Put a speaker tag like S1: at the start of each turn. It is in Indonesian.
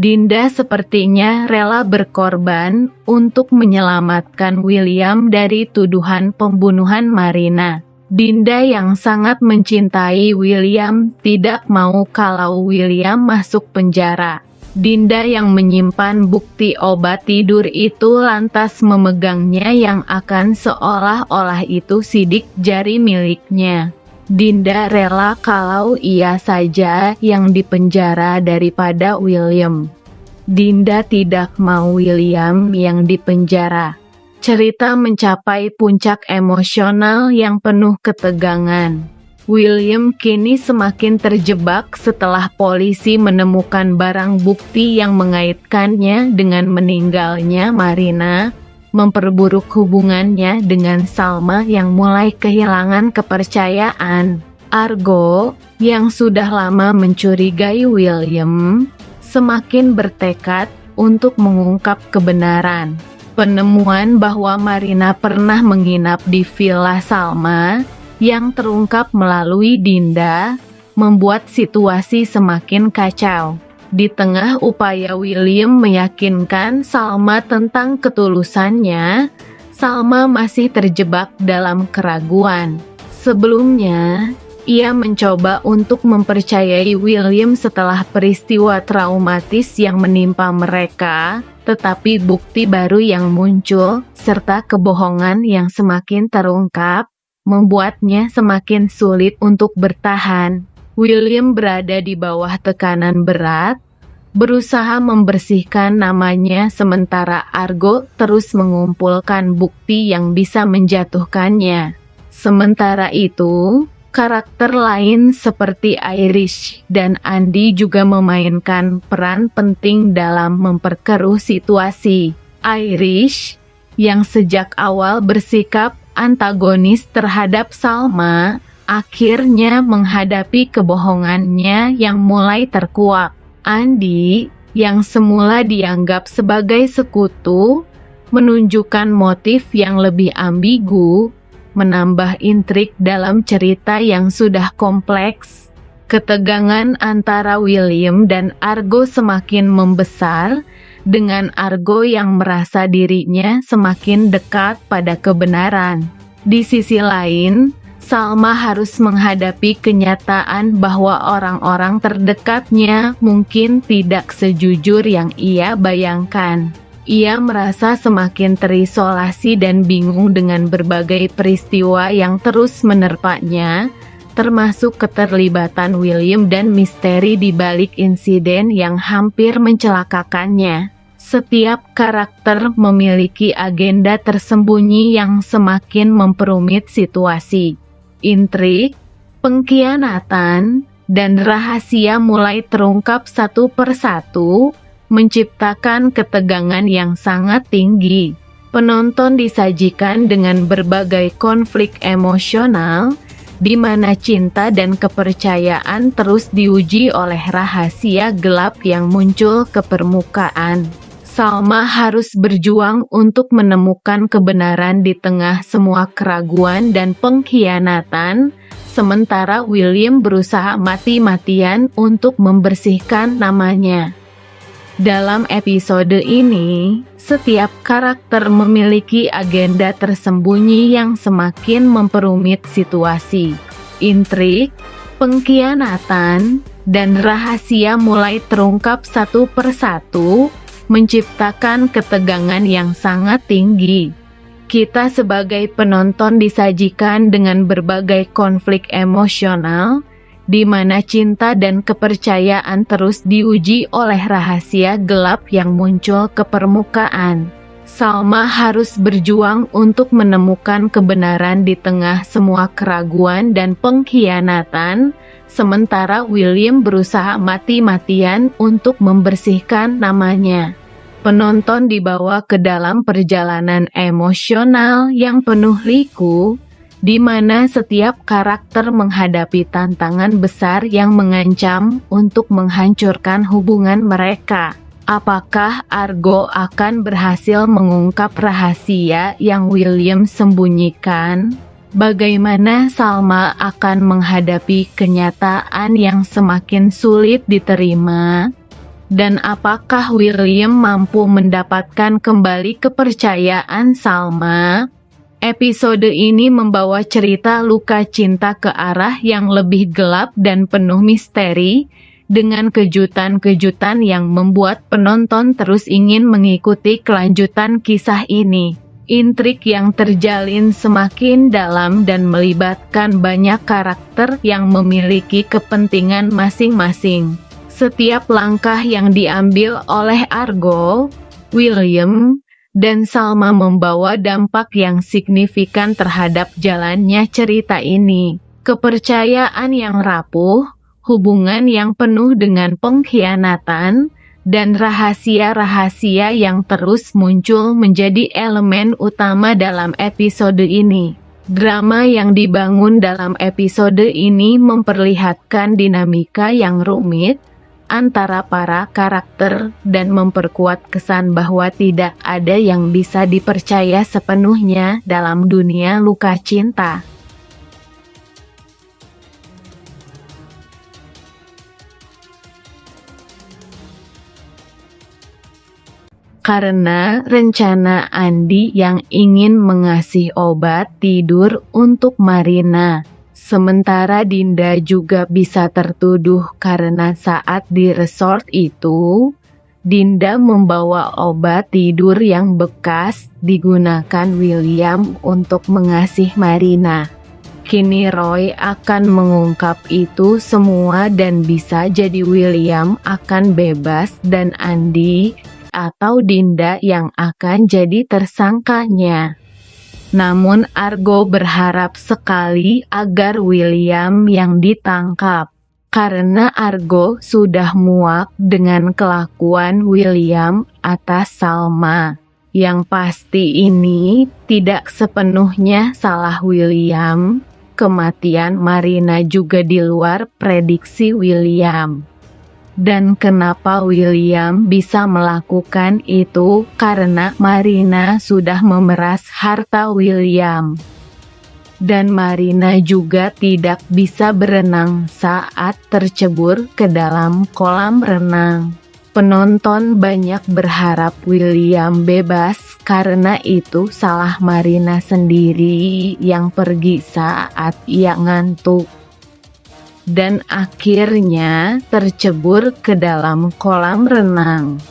S1: Dinda sepertinya rela berkorban untuk menyelamatkan William dari tuduhan pembunuhan Marina. Dinda yang sangat mencintai William tidak mau kalau William masuk penjara. Dinda yang menyimpan bukti obat tidur itu lantas memegangnya yang akan seolah-olah itu sidik jari miliknya. Dinda rela kalau ia saja yang dipenjara daripada William. Dinda tidak mau William yang dipenjara. Cerita mencapai puncak emosional yang penuh ketegangan. William kini semakin terjebak setelah polisi menemukan barang bukti yang mengaitkannya dengan meninggalnya Marina, memperburuk hubungannya dengan Salma yang mulai kehilangan kepercayaan. Argo, yang sudah lama mencurigai William, semakin bertekad untuk mengungkap kebenaran. Penemuan bahwa Marina pernah menginap di villa Salma yang terungkap melalui Dinda membuat situasi semakin kacau. Di tengah upaya William meyakinkan Salma tentang ketulusannya, Salma masih terjebak dalam keraguan. Sebelumnya, ia mencoba untuk mempercayai William setelah peristiwa traumatis yang menimpa mereka, tetapi bukti baru yang muncul serta kebohongan yang semakin terungkap membuatnya semakin sulit untuk bertahan. William berada di bawah tekanan berat, berusaha membersihkan namanya sementara Argo terus mengumpulkan bukti yang bisa menjatuhkannya. Sementara itu, karakter lain seperti Irish dan Andy juga memainkan peran penting dalam memperkeruh situasi. Irish, yang sejak awal bersikap antagonis terhadap Salma, akhirnya menghadapi kebohongannya yang mulai terkuak. Andy, yang semula dianggap sebagai sekutu, menunjukkan motif yang lebih ambigu, menambah intrik dalam cerita yang sudah kompleks. Ketegangan antara William dan Argo semakin membesar, dengan Argo yang merasa dirinya semakin dekat pada kebenaran. Di sisi lain, Salma harus menghadapi kenyataan bahwa orang-orang terdekatnya mungkin tidak sejujur yang ia bayangkan. Ia merasa semakin terisolasi dan bingung dengan berbagai peristiwa yang terus menerpanya, termasuk keterlibatan William dan misteri di balik insiden yang hampir mencelakakannya. Setiap karakter memiliki agenda tersembunyi yang semakin memperumit situasi. Intrik, pengkhianatan, dan rahasia mulai terungkap satu persatu, menciptakan ketegangan yang sangat tinggi. Penonton disajikan dengan berbagai konflik emosional, di mana cinta dan kepercayaan terus diuji oleh rahasia gelap yang muncul ke permukaan. Salma harus berjuang untuk menemukan kebenaran di tengah semua keraguan dan pengkhianatan, sementara William berusaha mati-matian untuk membersihkan namanya. Dalam episode ini, setiap karakter memiliki agenda tersembunyi yang semakin memperumit situasi. Intrik, pengkhianatan, dan rahasia mulai terungkap satu persatu, menciptakan ketegangan yang sangat tinggi. Kita sebagai penonton disajikan dengan berbagai konflik emosional, di mana cinta dan kepercayaan terus diuji oleh rahasia gelap yang muncul ke permukaan. Salma harus berjuang untuk menemukan kebenaran di tengah semua keraguan dan pengkhianatan, sementara William berusaha mati-matian untuk membersihkan namanya. Penonton dibawa ke dalam perjalanan emosional yang penuh liku, di mana setiap karakter menghadapi tantangan besar yang mengancam untuk menghancurkan hubungan mereka. Apakah Argo akan berhasil mengungkap rahasia yang William sembunyikan? Bagaimana Salma akan menghadapi kenyataan yang semakin sulit diterima? Dan apakah William mampu mendapatkan kembali kepercayaan Salma? Episode ini membawa cerita luka cinta ke arah yang lebih gelap dan penuh misteri, dengan kejutan-kejutan yang membuat penonton terus ingin mengikuti kelanjutan kisah ini. Intrik yang terjalin semakin dalam dan melibatkan banyak karakter yang memiliki kepentingan masing-masing. Setiap langkah yang diambil oleh Argo, William, dan Salma membawa dampak yang signifikan terhadap jalannya cerita ini. Kepercayaan yang rapuh, hubungan yang penuh dengan pengkhianatan, dan rahasia-rahasia yang terus muncul menjadi elemen utama dalam episode ini. Drama yang dibangun dalam episode ini memperlihatkan dinamika yang rumit antara para karakter dan memperkuat kesan bahwa tidak ada yang bisa dipercaya sepenuhnya dalam dunia luka cinta. Karena rencana Andi yang ingin mengasih obat tidur untuk Marina. Sementara Dinda juga bisa tertuduh karena saat di resort itu, Dinda membawa obat tidur yang bekas digunakan William untuk mengasih Marina. Kini Roy akan mengungkap itu semua dan bisa jadi William akan bebas dan Andi atau Dinda yang akan jadi tersangkanya. Namun Argo berharap sekali agar William yang ditangkap, karena Argo sudah muak dengan kelakuan William atas Salma. Yang pasti ini tidak sepenuhnya salah William, kematian Marina juga di luar prediksi William. Dan kenapa William bisa melakukan itu? Karena Marina sudah memeras harta William. Dan Marina juga tidak bisa berenang saat tercebur ke dalam kolam renang. Penonton banyak berharap William bebas karena itu salah Marina sendiri yang pergi saat ia ngantuk. Dan akhirnya tercebur ke dalam kolam renang.